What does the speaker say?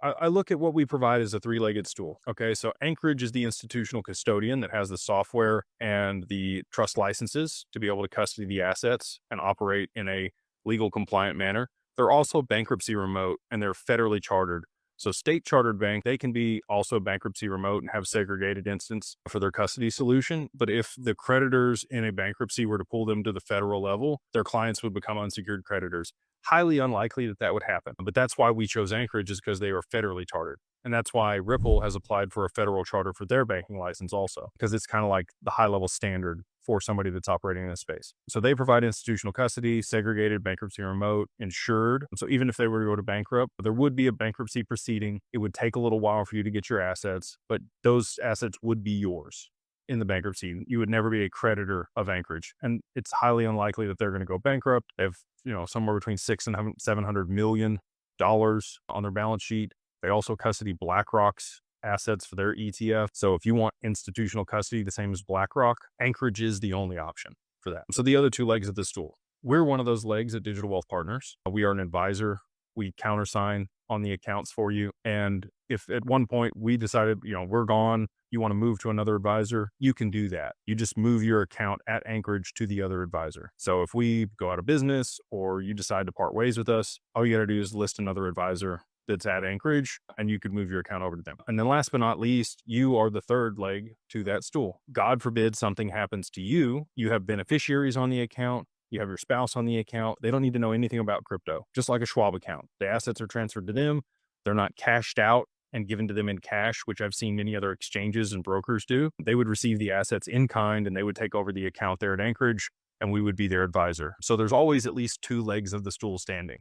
I look at what we provide as a three-legged stool. Okay. So Anchorage is the institutional custodian that has the software and the trust licenses to be able to custody the assets and operate in a legal compliant manner. They're also bankruptcy remote and they're federally chartered. So state chartered bank, they can be also bankruptcy remote and have segregated instance for their custody solution. But if the creditors in a bankruptcy were to pull them to the federal level, their clients would become unsecured creditors. Highly unlikely that that would happen. But that's why we chose Anchorage is because they are federally chartered. And that's why Ripple has applied for a federal charter for their banking license also, because it's kind of like the high level standard for somebody that's operating in this space. So they provide institutional custody, segregated, bankruptcy remote, insured. So even if they were to go to bankrupt, there would be a bankruptcy proceeding. It would take a little while for you to get your assets, but those assets would be yours in the bankruptcy. You would never be a creditor of Anchorage. And it's highly unlikely that they're going to go bankrupt. They have, somewhere between $600 and $700 million on their balance sheet. They also custody BlackRock's assets for their ETF. So if you want institutional custody, the same as BlackRock, Anchorage is the only option for that. So the other two legs of the stool, we're one of those legs at Digital Wealth Partners. We are an advisor. We countersign on the accounts for you. And if at one point we decided, we're gone, you want to move to another advisor, you can do that. You just move your account at Anchorage to the other advisor. So if we go out of business or you decide to part ways with us, all you got to do is list another advisor that's at Anchorage and you could move your account over to them. And then last but not least, you are the third leg to that stool. God forbid something happens to you. You have beneficiaries on the account. You have your spouse on the account. They don't need to know anything about crypto, just like a Schwab account. The assets are transferred to them. They're not cashed out and given to them in cash, which I've seen many other exchanges and brokers do. They would receive the assets in kind and they would take over the account there at Anchorage and we would be their advisor. So there's always at least two legs of the stool standing.